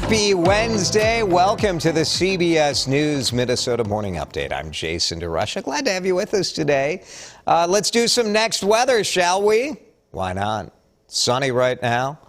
Happy Wednesday. Welcome to the CBS News Minnesota Morning Update. I'm Jason DeRusha. Glad to have you with us today. Let's do some next weather, shall we? Why not? Sunny right now.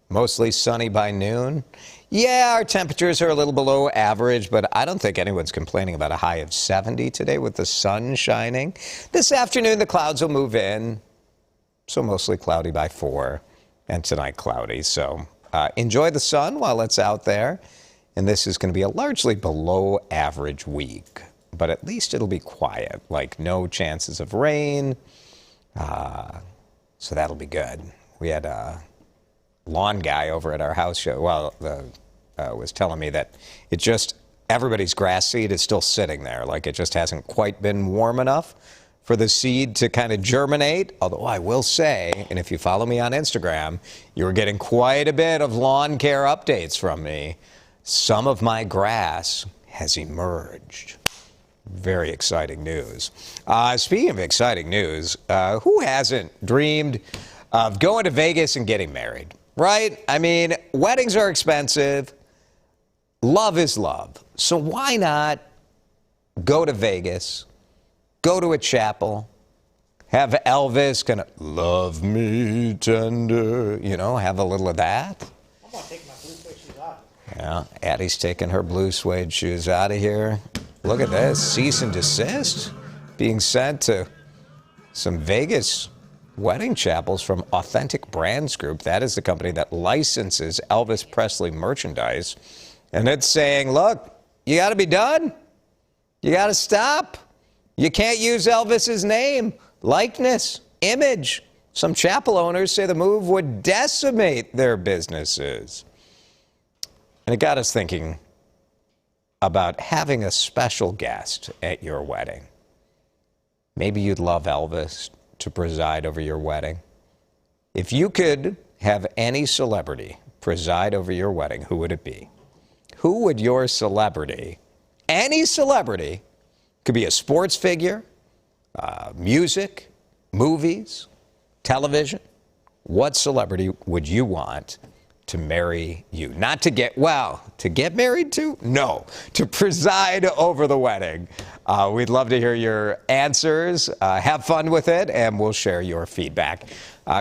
Mostly sunny by noon. Yeah, our temperatures are a little below average, but I don't think anyone's complaining about a high of 70 today with the sun shining. This afternoon, the clouds will move in. So mostly cloudy by 4, and tonight cloudy. So enjoy the sun while it's out there. And this is going to be a largely below average week, but at least it'll be quiet, like no chances of rain. So that'll be good. We had a lawn guy over at our house show. Well, was telling me that it just, everybody's grass seed is still sitting there. Like it just hasn't quite been warm enough for the seed to kind of germinate. Although I will say, and if you follow me on Instagram, you're getting quite a bit of lawn care updates from me. Some of my grass has emerged. Very exciting news. Speaking of exciting news, who hasn't dreamed of going to Vegas and getting married, right? I mean, weddings are expensive. Love is love. So why not go to Vegas, go to a chapel, have Elvis kind of love me tender, you know, have a little of that. I'm going to take my blue suede shoes off. Yeah, Addie's taking her blue suede shoes out of here. Look at this, cease and desist being sent to some Vegas wedding chapels from Authentic Brands Group. That is the company that licenses Elvis Presley merchandise. And it's saying, look, you got to be done. You got to stop. You can't use Elvis's name, likeness, image. Some chapel owners say the move would decimate their businesses. And it got us thinking about having a special guest at your wedding. Maybe you'd love Elvis to preside over your wedding. If you could have any celebrity preside over your wedding, who would it be? Who would your celebrity, any celebrity, could be a sports figure, music, movies, television. What celebrity would you want to marry you? Not to get, well, to get married to? No, to preside over the wedding. We'd love to hear your answers. Have fun with it, and we'll share your feedback.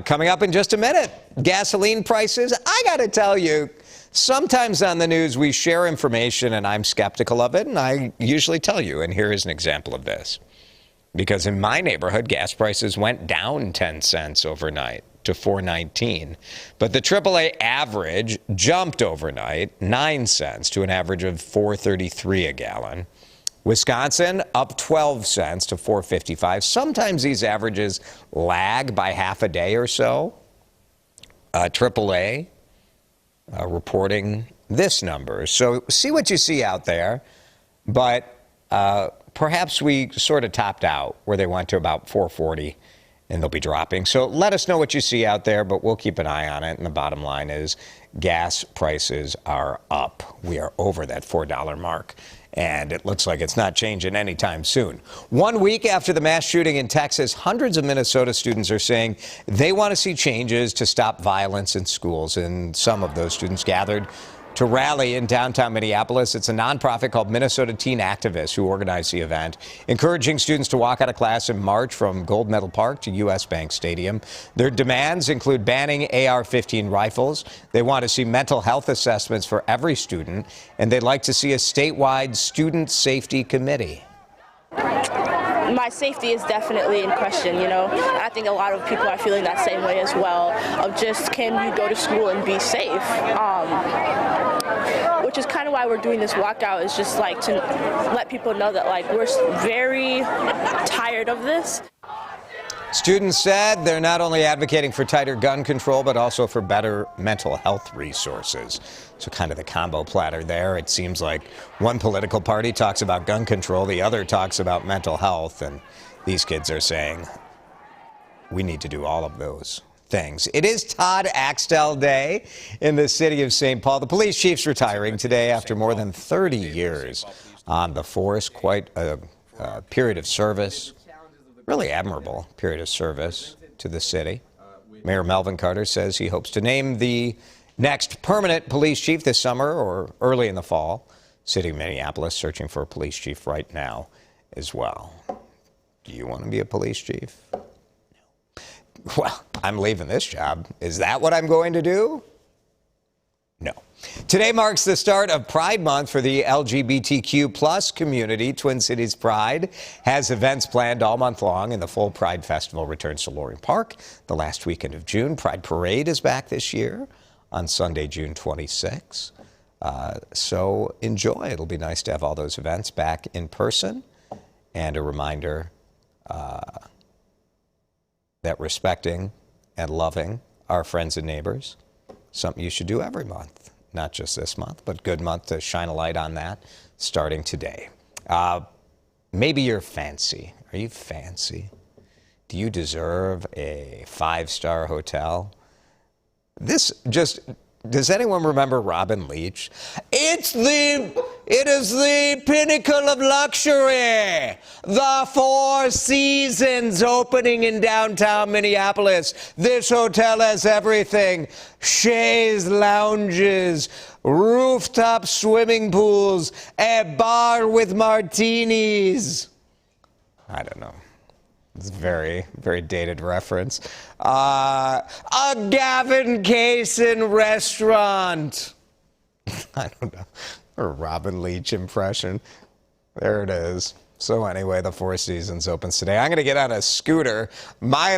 Coming up in just a minute, gasoline prices. I got to tell you, sometimes on the news we share information and I'm skeptical of it, and I usually tell you, and here is an example of this. Because in my neighborhood, gas prices went down 10 cents overnight to $4.19. But the AAA average jumped overnight 9 cents to an average of $4.33 a gallon. Wisconsin up 12 cents to $4.55. Sometimes these averages lag by half a day or so. AAA reporting this number. So see what you see out there. But perhaps we sort of topped out where they went to about $4.40 and they'll be dropping. So let us know what you see out there, but we'll keep an eye on it. And the bottom line is gas prices are up. We are over that $4 mark. And it looks like it's not changing anytime soon. 1 week after the mass shooting in Texas, hundreds of Minnesota students are saying they want to see changes to stop violence in schools. And some of those students gathered to rally in downtown Minneapolis. It's a nonprofit called Minnesota Teen Activists who organized the event, encouraging students to walk out of class and march from Gold Medal Park to U.S. Bank Stadium. Their demands include banning AR-15 rifles. They want to see mental health assessments for every student, and they'd like to see a statewide student safety committee. My safety is definitely in question, you know. I think a lot of people are feeling that same way as well, of just, can you go to school and be safe? Which is kind of why we're doing this walkout, is just like to let people know that like we're very tired of this. Students said they're not only advocating for tighter gun control, but also for better mental health resources. So kind of the combo platter there. It seems like one political party talks about gun control, the other talks about mental health, and these kids are saying we need to do all of those things. It is Todd Axtell Day in the city of St. Paul. The police chief's retiring today after more than 30 years on the force. Quite a period of service. Really admirable period of service to the city. Mayor Melvin Carter says he hopes to name the Next, permanent police chief this summer or early in the fall. City of Minneapolis searching for a police chief right now as well. Do you want to be a police chief? No. Well, I'm leaving this job. Is that what I'm going to do? No. Today marks the start of Pride Month for the LGBTQ plus community. Twin Cities Pride has events planned all month long, and the full Pride Festival returns to Loring Park the last weekend of June. Pride Parade is back this year on Sunday, June 26. So enjoy. It'll be nice to have all those events back in person. And a reminder that respecting and loving our friends and neighbors, something you should do every month. Not just this month, but good month to shine a light on that starting today. Maybe you're fancy. Are you fancy? Do you deserve a 5-star hotel? Does anyone remember Robin Leach? It is the pinnacle of luxury. The Four Seasons opening in downtown Minneapolis. This hotel has everything. Chaise lounges, rooftop swimming pools, a bar with martinis. I don't know. It's a very, very dated reference. A Gavin Kaysen restaurant. I don't know. A Robin Leach impression. There it is. So anyway, the Four Seasons opens today. I'm going to get on a scooter, my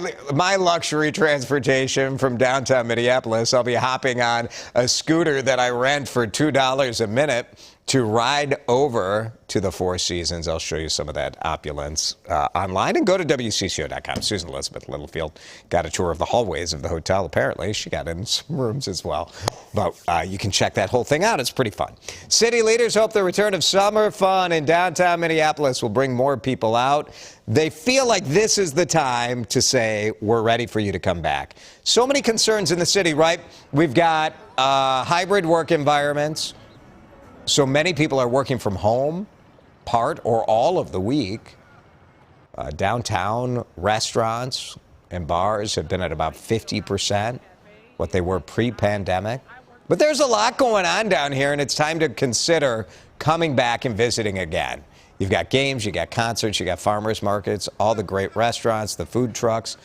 luxury transportation from downtown Minneapolis. I'll be hopping on a scooter that I rent for $2 a minute to ride over to the Four Seasons. I'll show you some of that opulence online, and go to WCCO.com. Susan Elizabeth Littlefield got a tour of the hallways of the hotel. Apparently, she got in some rooms as well. But you can check that whole thing out. It's pretty fun. City leaders hope the return of summer fun in downtown Minneapolis will bring more people out. They feel like this is the time to say, we're ready for you to come back. So many concerns in the city, right? We've got hybrid work environments. So many people are working from home, part or all of the week. Downtown restaurants and bars have been at about 50% what they were pre-pandemic. But there's a lot going on down here, and it's time to consider coming back and visiting again. You've got games, you got concerts, you got farmers markets, all the great restaurants, the food trucks.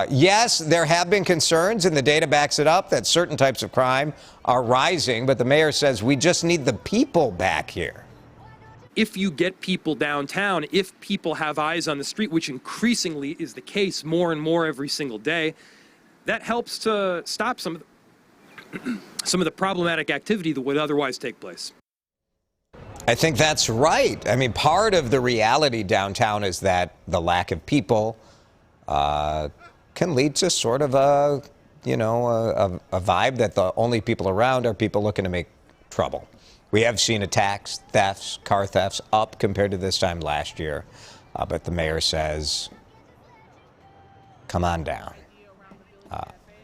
Yes, there have been concerns, and the data backs it up, that certain types of crime are rising, but the mayor says we just need the people back here. If you get people downtown, if people have eyes on the street, which increasingly is the case more and more every single day, that helps to stop some of the problematic activity that would otherwise take place. I think that's right. I mean, part of the reality downtown is that the lack of people can lead to sort of a vibe that the only people around are people looking to make trouble. We have seen attacks, thefts, car thefts up compared to this time last year. But the mayor says, come on down.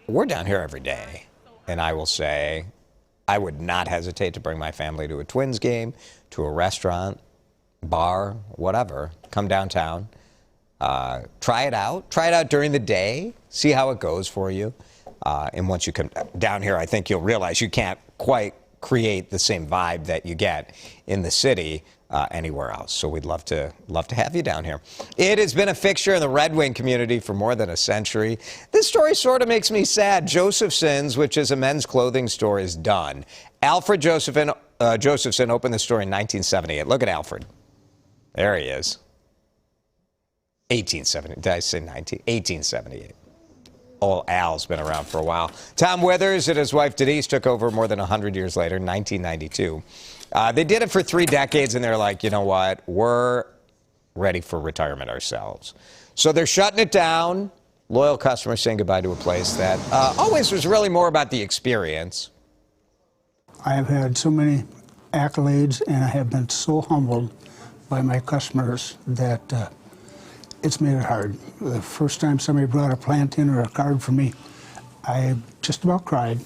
We're down here every day. And I will say, I would not hesitate to bring my family to a Twins game, to a restaurant, bar, whatever. Come downtown. Try it out. Try it out during the day. See how it goes for you. And once you come down here, I think you'll realize you can't quite create the same vibe that you get in the city anywhere else. So we'd love to have you down here. It has been a fixture in the Red Wing community for more than a century. This story sort of makes me sad. Josephson's, which is a men's clothing store, is done. Alfred Josephson opened the store in 1978. Look at Alfred. There he is. 1870. Did I say 19? 1878. Old Al's been around for a while. Tom Withers and his wife Denise took over more than 100 years later, 1992. They did it for 3 decades, and they're like, you know what? We're ready for retirement ourselves. So they're shutting it down. Loyal customers saying goodbye to a place that always was really more about the experience. I have had so many accolades, and I have been so humbled by my customers that it's made it hard. The first time somebody brought a plant in or a card for me, I just about cried.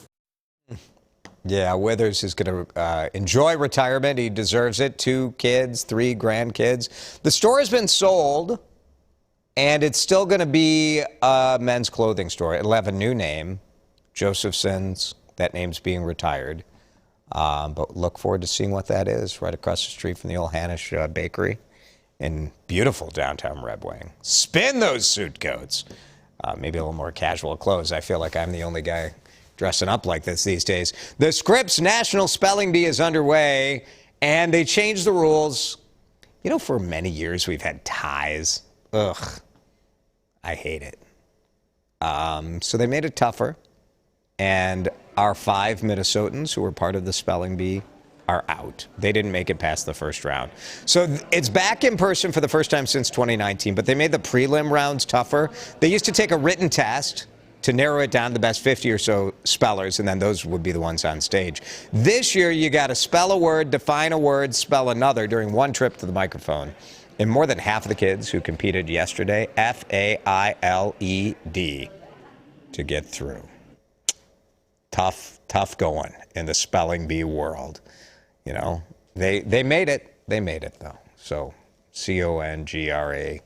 Yeah, Withers is going to enjoy retirement. He deserves it. 2 kids, 3 grandkids. The store has been sold, and it's still going to be a men's clothing store. It'll have a new name, Josephson's That name's being retired. But look forward to seeing what that is right across the street from the old Hanish Bakery in beautiful downtown Red Wing. Spin those suit coats. Maybe a little more casual clothes. I feel like I'm the only guy dressing up like this these days. The Scripps National Spelling Bee is underway, and they changed the rules. You know, for many years we've had ties. Ugh, I hate it. So they made it tougher, and our 5 Minnesotans who were part of the spelling bee are out. They didn't make it past the first round. So it's back in person for the first time since 2019, but they made the prelim rounds tougher. They used to take a written test to narrow it down to the best 50 or so spellers, and then those would be the ones on stage. This year, you got to spell a word, define a word, spell another during one trip to the microphone. And more than half of the kids who competed yesterday, failed to get through. Tough going in the spelling bee world. You know, they made it. They made it, though. So, CONGRATULAIONS.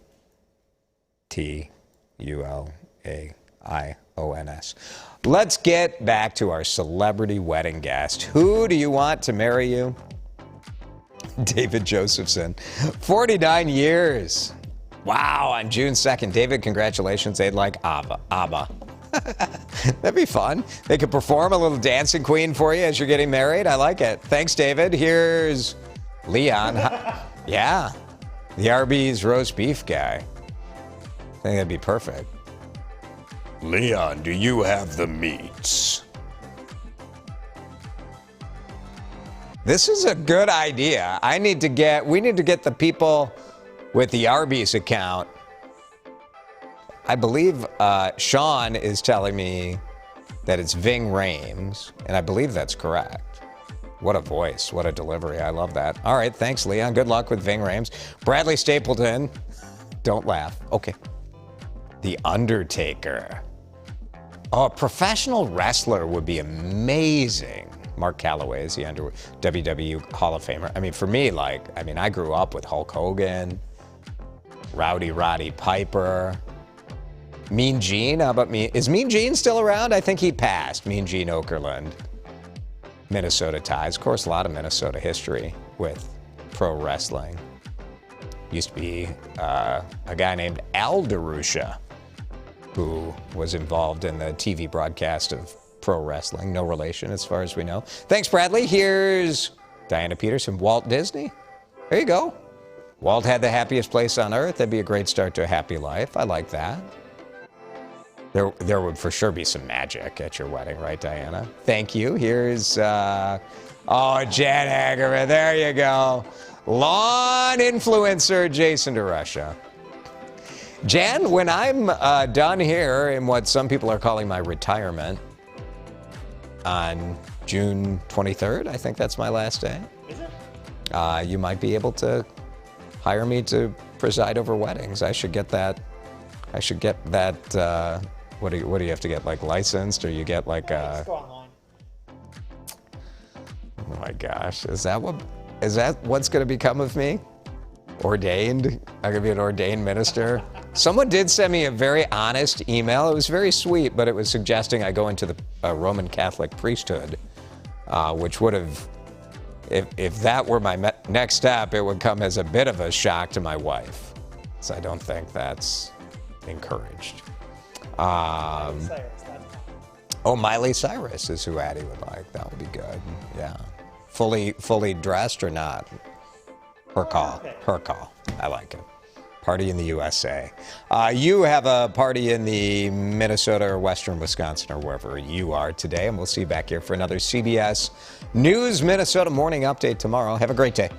Let's get back to our celebrity wedding guest. Who do you want to marry you? David Josephson, 49 years. Wow, on June 2nd. David, congratulations. They'd like ABBA. That'd be fun. They could perform a little Dancing Queen for you as you're getting married. I like it. Thanks, David. Here's Leon. Yeah, the Arby's roast beef guy. I think that'd be perfect. Leon, do you have the meats? This is a good idea. We need to get the people with the Arby's account. I believe Sean is telling me that it's Ving Rhames, and I believe that's correct. What a voice, what a delivery. I love that. All right, thanks, Leon. Good luck with Ving Rhames. Bradley Stapleton. Don't laugh. Okay. The Undertaker. Oh, a professional wrestler would be amazing. Mark Calloway is the WWE Hall of Famer. I mean, for me, I grew up with Hulk Hogan, Rowdy Roddy Piper, Mean Gene. How about me? Is Mean Gene still around? I think he passed. Mean Gene Okerlund. Minnesota ties. Of course, a lot of Minnesota history with pro wrestling. Used to be a guy named Al DeRusha, who was involved in the TV broadcast of pro wrestling. No relation as far as we know. Thanks, Bradley. Here's Diana Peterson. Walt Disney. There you go. Walt had the happiest place on earth. That'd be a great start to a happy life. I like that. There would for sure be some magic at your wedding, right, Diana? Thank you. Here's, Jan Hagerman. There you go. Lawn influencer Jason DeRusha. Jan, when I'm done here in what some people are calling my retirement on June 23rd, I think that's my last day. Is it? You might be able to hire me to preside over weddings. I should get that. What do you have to get, like, licensed, or you get like Just go online. Oh my gosh, is that what's going to become of me? Ordained? I'm going to be an ordained minister. Someone did send me a very honest email. It was very sweet, but it was suggesting I go into the Roman Catholic priesthood, which would have, if that were my next step, it would come as a bit of a shock to my wife. So I don't think that's encouraged. Cyrus, that's fine. Miley Cyrus is who Addie would like. That would be good. Yeah. Fully dressed or not? Her call. Okay. Her call. I like it. Party in the USA. You have a party in the Minnesota or Western Wisconsin or wherever you are today, and we'll see you back here for another CBS News Minnesota Morning Update tomorrow. Have a great day.